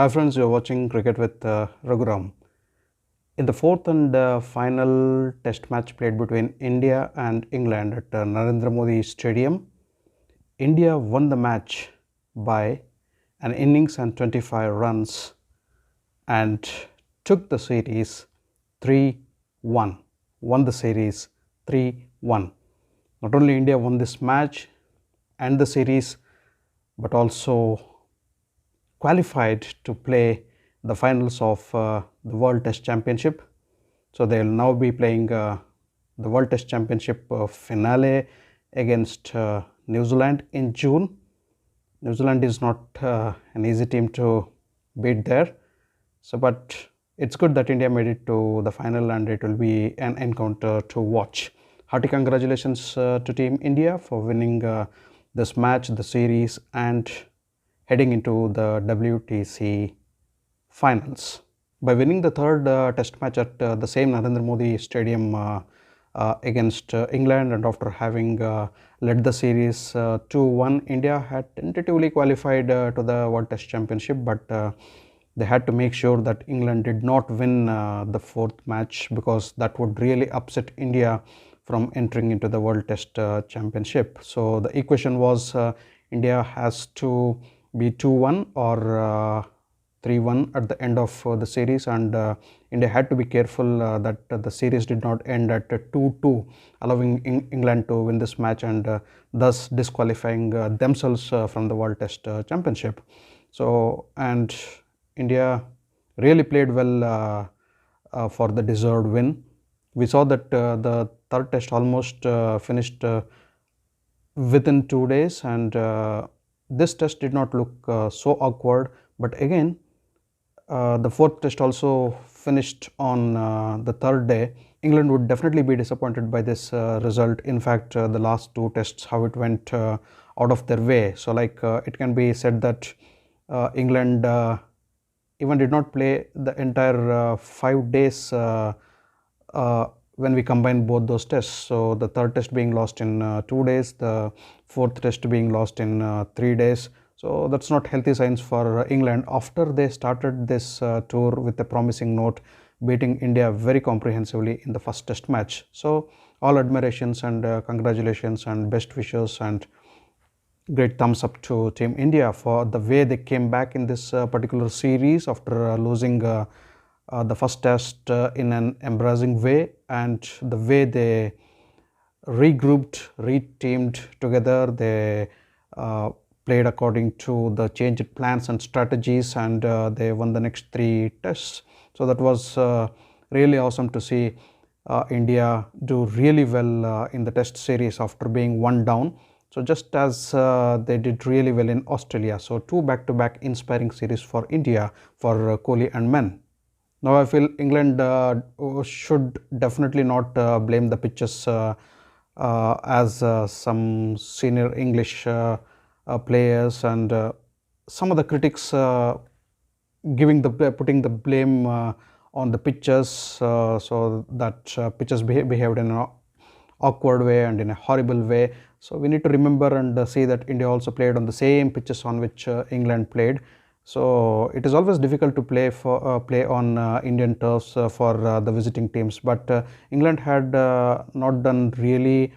Hi friends, you are watching Cricket with Raghuram. In the fourth and final test match played between India and England at Narendra Modi Stadium, India won the match by an innings and 25 runs and took the series 3-1. Won the series 3-1. Not only India won this match and the series, but also qualified to play the finals of the World Test Championship. So they will now be playing the World Test Championship finale against New Zealand in June. New Zealand is not an easy team to beat there. So, but it's good that India made it to the final and it will be an encounter to watch. Hearty congratulations to Team India for winning this match, the series, and heading into the WTC finals. By winning the third test match at the same Narendra Modi Stadium against England, and after having led the series 2-1, India had tentatively qualified to the World Test Championship, but they had to make sure that England did not win the fourth match, because that would really upset India from entering into the World Test Championship. So the equation was India has to be 2-1 or 3-1 at the end of the series, and India had to be careful that the series did not end at 2-2, allowing England to win this match and thus disqualifying themselves from the World Test Championship. So, and India really played well for the deserved win. We saw that the third test almost finished within 2 days, and this test did not look so awkward, but again the fourth test also finished on the third day. England would definitely be disappointed by this result. In fact, the last two tests, how it went out of their way. So like it can be said that England even did not play the entire 5 days when we combine both those tests. So the third test being lost in 2 days, the fourth test being lost in 3 days. So that's not healthy signs for England after they started this tour with a promising note, beating India very comprehensively in the first test match. So all admirations and congratulations and best wishes and great thumbs up to Team India for the way they came back in this particular series after losing the first test in an embarrassing way, and the way they regrouped, reteamed together. They played according to the changed plans and strategies, and they won the next 3 tests. So that was really awesome to see India do really well in the test series after being 1 down. So just as they did really well in Australia. So 2 back-to-back inspiring series for India, for Kohli and men. Now I feel England should definitely not blame the pitches as some senior English players and some of the critics putting the blame on the pitches, so that pitches behaved in an awkward way and in a horrible way. So we need to remember and see that India also played on the same pitches on which England played. So it is always difficult to play on Indian turfs for the visiting teams, but England had not done really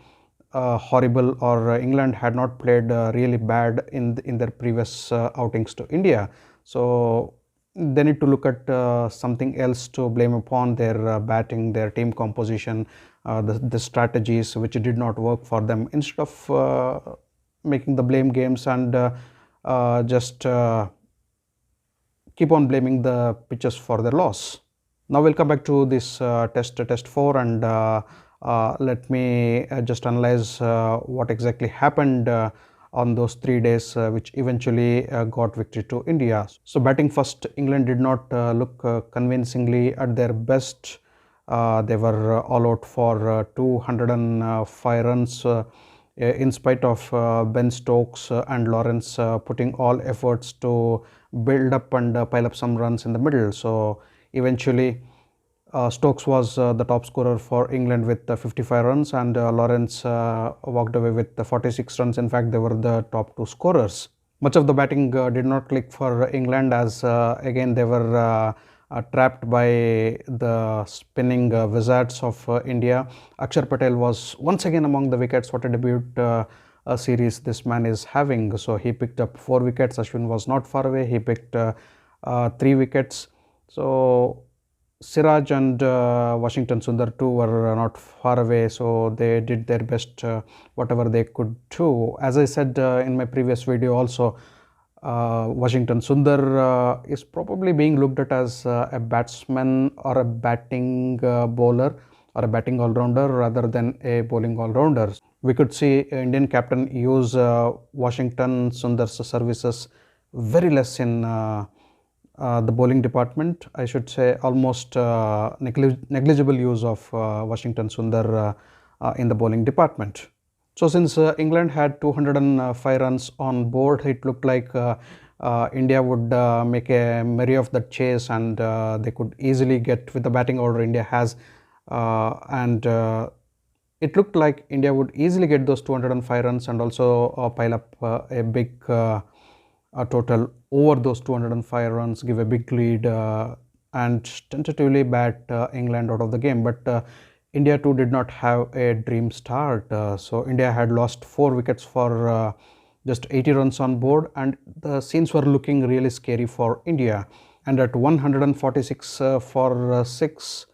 horrible, or England had not played really bad in their previous outings to India. So they need to look at something else to blame upon: their batting, their team composition, the strategies which did not work for them, instead of making the blame games and just keep on blaming the pitches for their loss. Now we'll come back to this test 4, and let me just analyze what exactly happened on those 3 days which eventually got victory to India. So batting first, England did not look convincingly at their best. They were all out for 205 runs in spite of Ben Stokes and Lawrence putting all efforts to build up and pile up some runs in the middle. So eventually Stokes was the top scorer for England with 55 runs, and Lawrence walked away with 46 runs. In fact, they were the top 2 scorers. Much of the batting did not click for England, as again they were trapped by the spinning wizards of India. Akshar Patel was once again among the wickets. What a debut series this man is having. So he picked up 4 wickets. Ashwin was not far away. He picked 3 wickets. So Siraj and Washington Sundar too were not far away, so they did their best, whatever they could do. As I said in my previous video also, Washington Sundar is probably being looked at as a batsman or a batting bowler or a batting all-rounder rather than a bowling all-rounder. We could see Indian captain use Washington Sundar's services very less in the bowling department. I should say almost negligible use of Washington Sundar in the bowling department. So since England had 205 runs on board, it looked like India would make a merry of the chase, and they could easily get with the batting order India has, and it looked like India would easily get those 205 runs and also pile up a big total over those 205 runs, give a big lead and tentatively bat England out of the game. But India too did not have a dream start. So India had lost 4 wickets for just 80 runs on board, and the scenes were looking really scary for India. And at 146 for 6,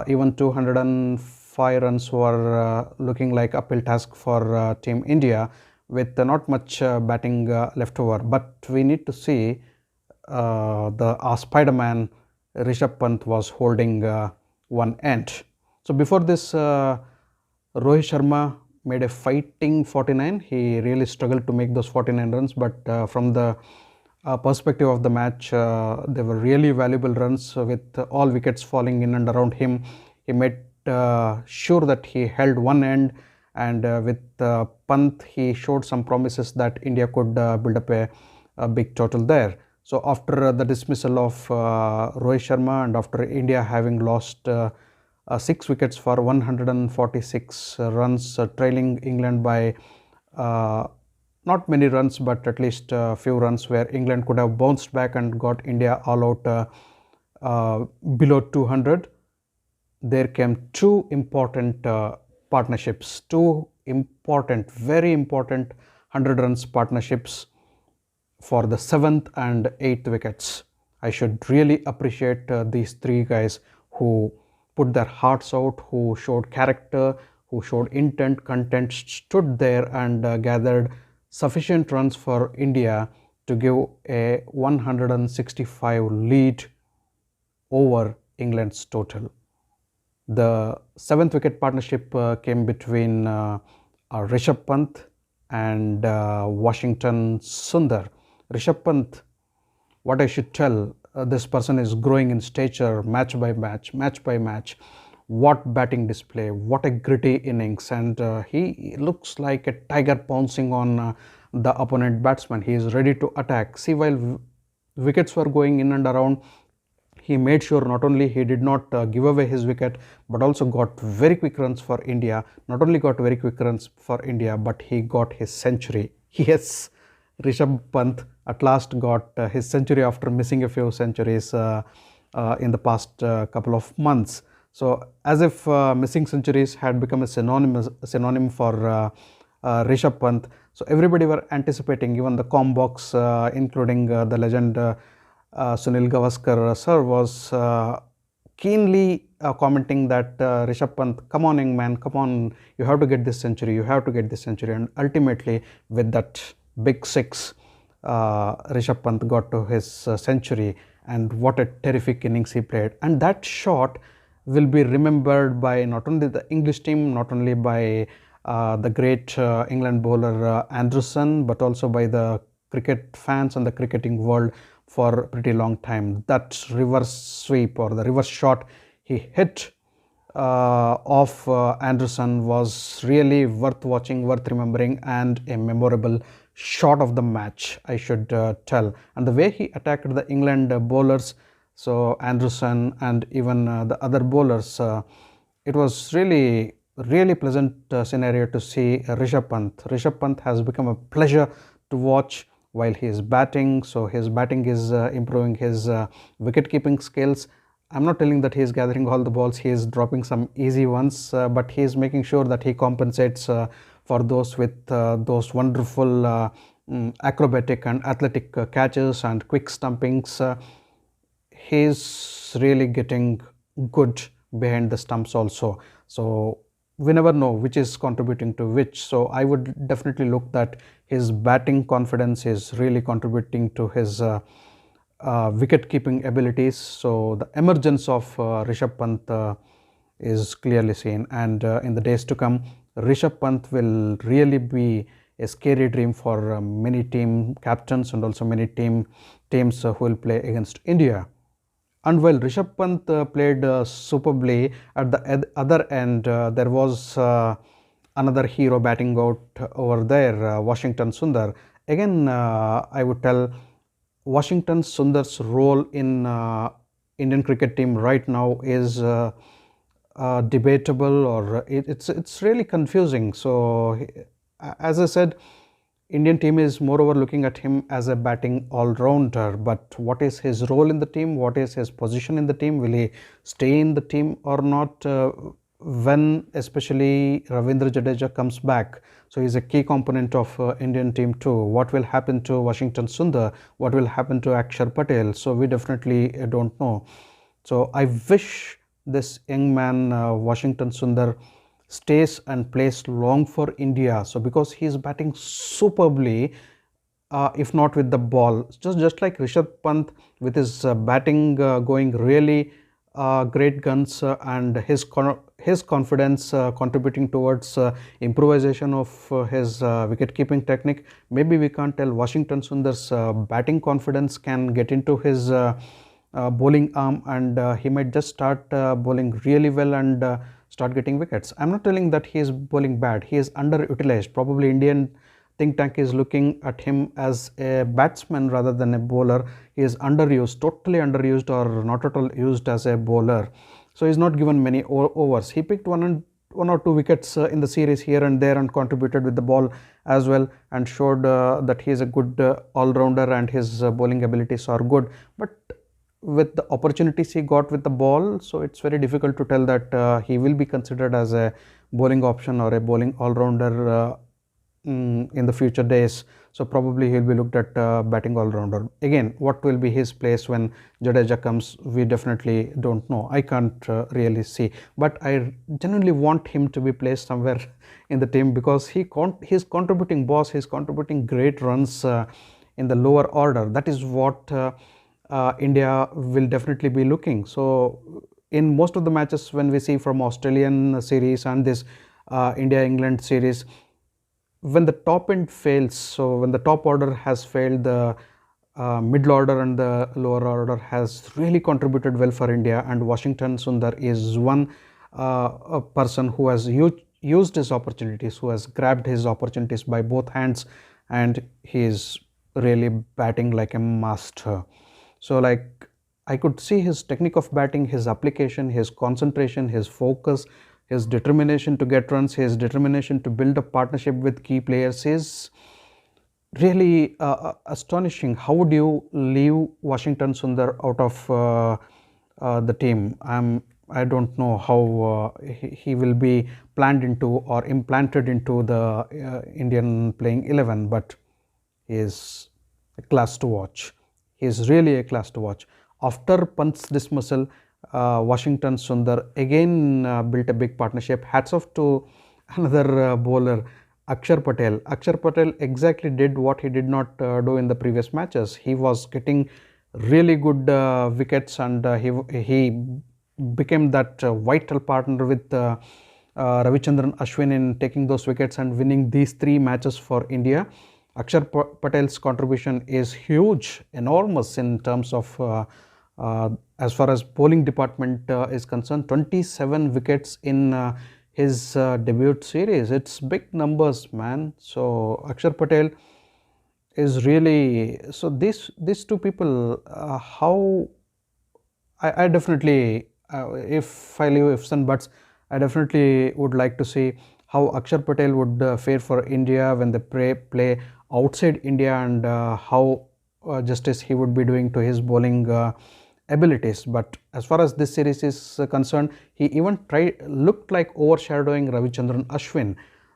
even 205 runs were looking like uphill task for Team India, with not much batting left over. But we need to see our Spider-Man Rishabh Pant was holding one end. So before this, Rohit Sharma made a fighting 49. He really struggled to make those 49 runs, but from the perspective of the match, they were really valuable runs with all wickets falling in and around him. He made sure that he held one end, and with Pant he showed some promises that India could build up a big total there. So after the dismissal of Rohit Sharma, and after India having lost 6 wickets for 146 runs, trailing England by not many runs, but at least a few runs where England could have bounced back and got India all out below 200, there came 2 important partnerships, 2 important, very important 100 runs partnerships for the 7th and 8th wickets. I should really appreciate these 3 guys who put their hearts out, who showed character, who showed intent, content, stood there and gathered sufficient runs for India to give a 165 lead over England's total. The 7th wicket partnership came between Rishabh Pant and Washington Sundar. Rishabh Pant, what I should tell, this person is growing in stature match by match, match by match. What batting display, what a gritty innings, and he looks like a tiger pouncing on the opponent batsman. He is ready to attack. See, while wickets were going in and around, he made sure not only he did not give away his wicket, but also got very quick runs for India. Not only got very quick runs for India, but he got his century. Yes, Rishabh Pant at last got his century after missing a few centuries in the past couple of months. So as if missing centuries had become a synonym for Rishabh Pant. So everybody were anticipating, even the Combox, including the legend Sunil Gavaskar sir, was keenly commenting that Rishabh Pant, come on young man, come on, you have to get this century, you have to get this century. And ultimately with that big 6, Rishabh Pant got to his century, and what a terrific innings he played. And that shot will be remembered by not only the English team, not only by the great England bowler Anderson, but also by the cricket fans and the cricketing world for a pretty long time. That reverse sweep or the reverse shot he hit of Anderson was really worth watching, worth remembering, and a memorable shot of the match, I should tell. And the way he attacked the England bowlers, so Anderson and even the other bowlers, it was really pleasant scenario to see Rishabh Pant. Rishabh Pant has become a pleasure to watch while he is batting. So his batting is improving his wicket keeping skills. I'm not telling that he is gathering all the balls, he is dropping some easy ones, but he is making sure that he compensates for those with those wonderful acrobatic and athletic catches and quick stumpings. He's really getting good behind the stumps also. So we never know which is contributing to which. So I would definitely look that his batting confidence is really contributing to his wicket keeping abilities. So the emergence of Rishabh Pant is clearly seen, and in the days to come, Rishabh Pant will really be a scary dream for many team captains and also many teams who will play against India. And while Rishabh Pant played superbly, at the other end, there was another hero batting out over there, Washington Sundar. Again, I would tell Washington Sundar's role in Indian cricket team right now is debatable, or it's really confusing. So, as I said, Indian team is moreover looking at him as a batting all-rounder, but what is his role in the team? What is his position in the team? Will he stay in the team or not? When especially Ravindra Jadeja comes back, so he's a key component of Indian team too. What will happen to Washington Sundar? What will happen to Akshar Patel? So we definitely don't know. So I wish this young man Washington Sundar stays and plays long for India. So because he is batting superbly, if not with the ball, just like Rishabh Pant with his batting going really great guns, and his confidence contributing towards improvisation of his wicket keeping technique. Maybe we can't tell Washington Sundar's batting confidence can get into his bowling arm, and he might just start bowling really well and start getting wickets. I'm not telling that he is bowling bad, he is underutilized. Probably Indian think tank is looking at him as a batsman rather than a bowler. He is underused, totally underused, or not at all used as a bowler. So he's not given many overs. He picked one or two wickets in the series here and there and contributed with the ball as well, and showed that he is a good all-rounder and his bowling abilities are good. But with the opportunities he got with the ball, so it's very difficult to tell that he will be considered as a bowling option or a bowling all-rounder in the future days. So probably he'll be looked at batting all-rounder. Again, what will be his place when Jadeja comes, we definitely don't know. I can't really see, but I genuinely want him to be placed somewhere in the team, because he's contributing balls, he's contributing great runs in the lower order. That is what India will definitely be looking. So in most of the matches when we see from Australian series and this India-England series, when the top end fails, so when the top order has failed, the middle order and the lower order has really contributed well for India, and Washington Sundar is one a person who has used his opportunities, who has grabbed his opportunities by both hands, and he is really batting like a master. So like I could see his technique of batting, his application, his concentration, his focus, his determination to get runs, his determination to build a partnership with key players is really astonishing. How would you leave Washington Sundar out of the team? I don't know how he will be planned into or implanted into the Indian playing 11, but he is a class to watch. He is really a class to watch. After Pant's dismissal, Washington Sundar again built a big partnership. Hats off to another bowler, Akshar Patel. Akshar Patel exactly did what he did not do in the previous matches. He was getting really good wickets, and he became that vital partner with Ravichandran-Ashwin in taking those wickets and winning these 3 matches for India. Akshar Patel's contribution is huge, enormous in terms of as far as bowling department is concerned. 27 wickets in his debut series. It's big numbers, man. So Akshar Patel is really, so these two people, how I definitely if I leave ifs and buts, I definitely would like to see how Akshar Patel would fare for India when they play outside India and how justice he would be doing to his bowling abilities. But as far as this series is concerned, he even looked like overshadowing Ravichandran Ashwin.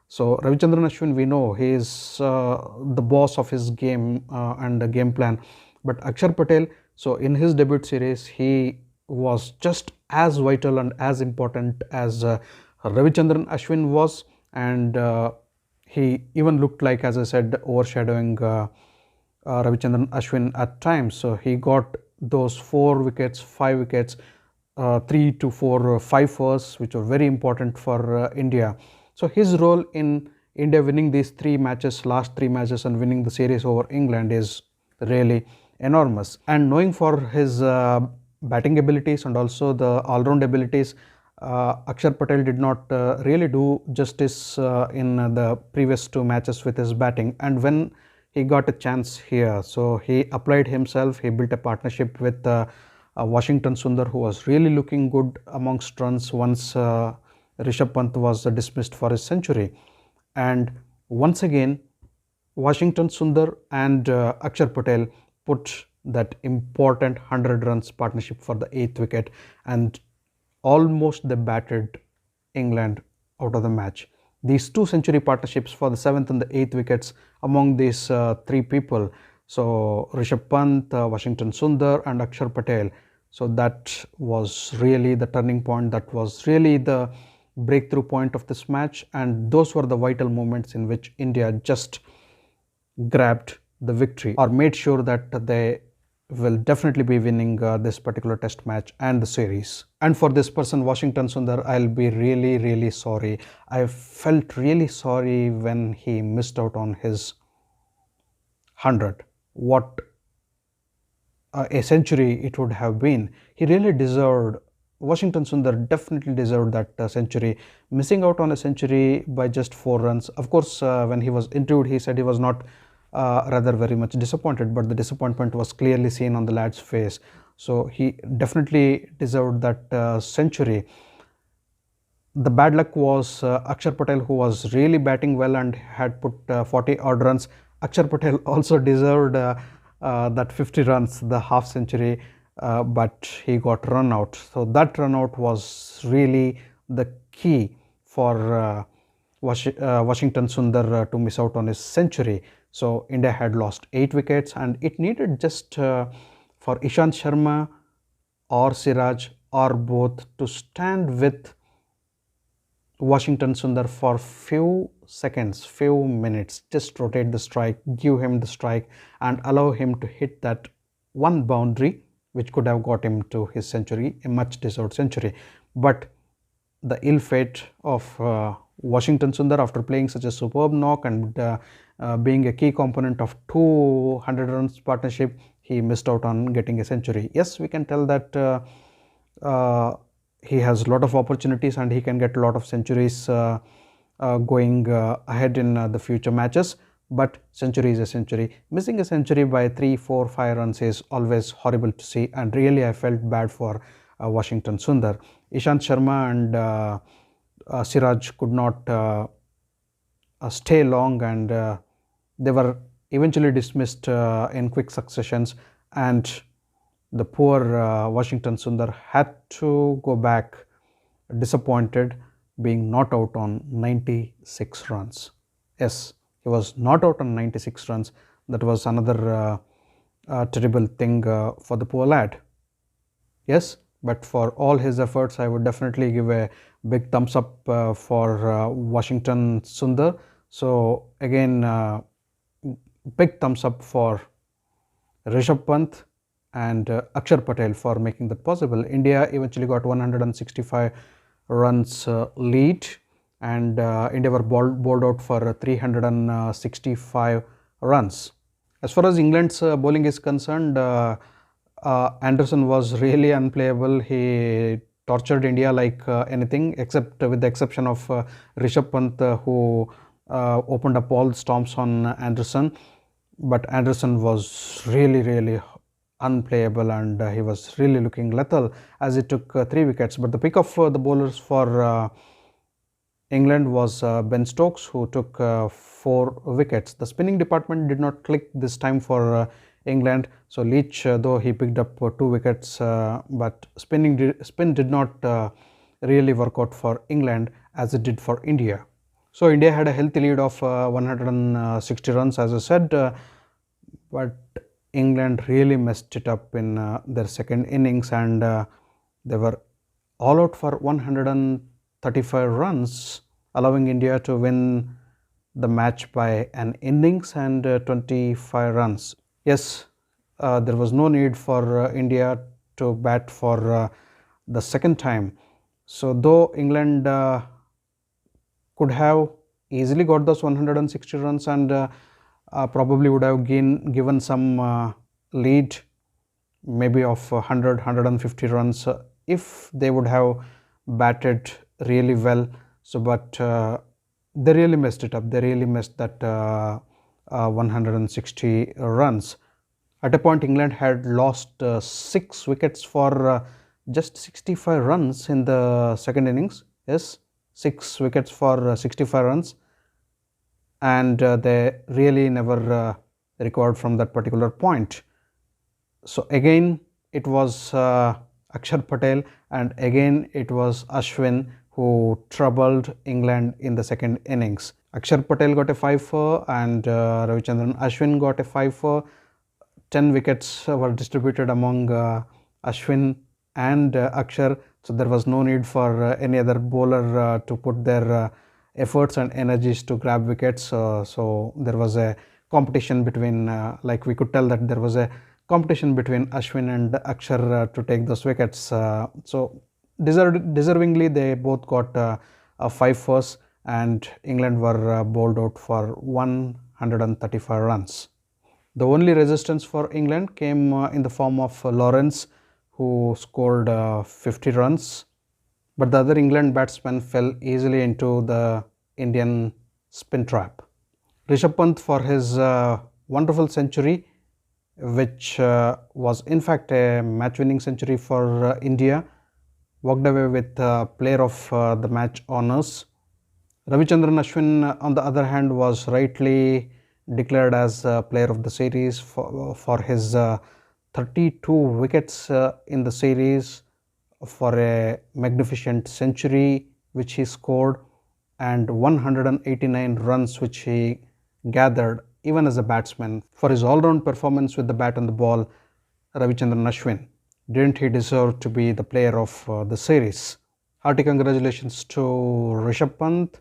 So Ravichandran Ashwin, we know he is the boss of his game and the game plan. But Akshar Patel, so in his debut series, he was just as vital and as important as Ravichandran Ashwin was, and he even looked like, as I said, overshadowing Ravichandran Ashwin at times. So he got those 4 wickets, 5 wickets, 3 to 4, 5 firsts, which were very important for India. So his role in India winning these 3 matches, last 3 matches, and winning the series over England is really enormous. And knowing for his batting abilities and also the all-round abilities, Akshar Patel did not really do justice in the previous 2 matches with his batting. And when he got a chance here, so he applied himself, he built a partnership with Washington Sundar, who was really looking good amongst runs once Rishabh Pant was dismissed for his century. And once again, Washington Sundar and Akshar Patel put that important 100 runs partnership for the 8th wicket, and almost they batted England out of the match. These 2 century partnerships for the 7th and the 8th wickets among these 3 people, so Rishabh Pant, Washington Sundar and Akshar Patel, so that was really the turning point, that was really the breakthrough point of this match, and those were the vital moments in which India just grabbed the victory or made sure that they will definitely be winning this particular test match and the series. And for this person, Washington Sundar, I'll be really sorry. I felt really sorry when he missed out on his 100. What a century it would have been. He really deserved, Washington Sundar definitely deserved that century. Missing out on a century by just 4 runs. Of course, when he was interviewed, he said he was not rather very much disappointed, but the disappointment was clearly seen on the lad's face. So he definitely deserved that century. The bad luck was Akshar Patel, who was really batting well and had put 40 odd runs. Akshar Patel also deserved that 50 runs, the half century, but he got run out. So that run out was really the key for Washington Sundar to miss out on his century. So India had lost 8 wickets, and it needed just for Ishant Sharma or Siraj or both to stand with Washington Sundar for few seconds, few minutes, just rotate the strike, give him the strike and allow him to hit that one boundary which could have got him to his century, a much deserved century. But the ill fate of Washington Sundar, after playing such a superb knock and being a key component of 200 runs partnership, he missed out on getting a century. Yes, we can tell that he has a lot of opportunities and he can get a lot of centuries going ahead in the future matches, but century is a century. Missing a century by 3, 4, 5 runs is always horrible to see, and really I felt bad for Washington Sundar. Ishant Sharma and Siraj could not stay long, and they were eventually dismissed in quick successions, and the poor Washington Sundar had to go back disappointed, being not out on 96 runs. Yes, he was not out on 96 runs. That was another terrible thing for the poor lad. Yes, but for all his efforts, I would definitely give a big thumbs up for Washington Sundar. So again, big thumbs up for Rishabh Pant and Akshar Patel for making that possible. India eventually got 165 runs lead, and India were bowled out for 365 runs. As far as England's bowling is concerned, Anderson was really unplayable. He tortured India like anything, except with the exception of Rishabh Pant, who opened up all storms on Anderson. But Anderson was really unplayable, and he was really looking lethal as he took 3 wickets. But the pick of the bowlers for England was Ben Stokes, who took 4 wickets. The spinning department did not click this time for England. So Leach, though he picked up 2 wickets, but spin did not really work out for England as it did for India. So India had a healthy lead of 160 runs, as I said, but England really messed it up in their second innings, and they were all out for 135 runs, allowing India to win the match by an innings and 25 runs. Yes, there was no need for India to bat for the second time. So though England could have easily got those 160 runs and probably would have given some lead, maybe of 150 runs if they would have batted really well. So but they really messed it up. They really messed that 160 runs. At a point, England had lost 6 wickets for just 65 runs in the second innings. Yes, 6 wickets for 65 runs, and they really never recovered from that particular point. So again it was Akshar Patel, and again it was Ashwin who troubled England in the second innings. Akshar Patel got a 5-4 and Ravichandran Ashwin got a 5-4. 10 wickets were distributed among Ashwin and Akshar, so there was no need for any other bowler to put their efforts and energies to grab wickets. So there was a competition between, like we could tell that there was a competition between Ashwin and Akshar to take those wickets. So deservingly they both got 5-4s, and England were bowled out for 135 runs. The only resistance for England came in the form of Lawrence, who scored 50 runs. But the other England batsmen fell easily into the Indian spin trap. Rishabh Pant, for his wonderful century, which was in fact a match-winning century for India, walked away with player of the match honours. Ravichandran Ashwin, on the other hand, was rightly declared as player of the series for his 32 wickets in the series, for a magnificent century which he scored, and 189 runs which he gathered even as a batsman. For his all-round performance with the bat and the ball, Ravichandran Ashwin, didn't he deserve to be the player of the series? Hearty congratulations to Rishabh Pant,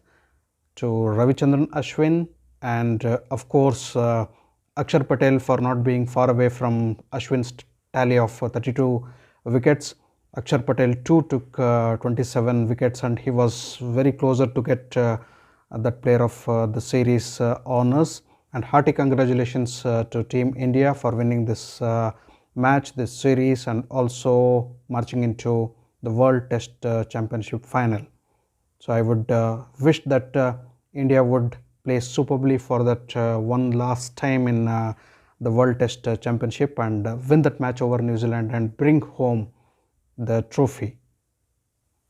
to Ravichandran Ashwin, and of course Akshar Patel for not being far away from Ashwin's tally of 32 wickets. Akshar Patel too took 27 wickets, and he was very closer to get that player of the series honours. And hearty congratulations to Team India for winning this match, this series, and also marching into the World Test Championship final. So I would wish that India would play superbly for that one last time in the World Test Championship and win that match over New Zealand and bring home the trophy.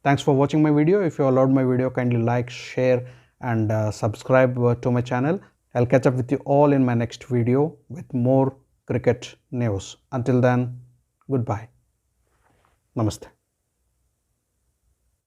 Thanks for watching my video. If you allowed my video, kindly like, share and subscribe to my channel. I'll catch up with you all in my next video with more cricket news. Until then, goodbye. Namaste.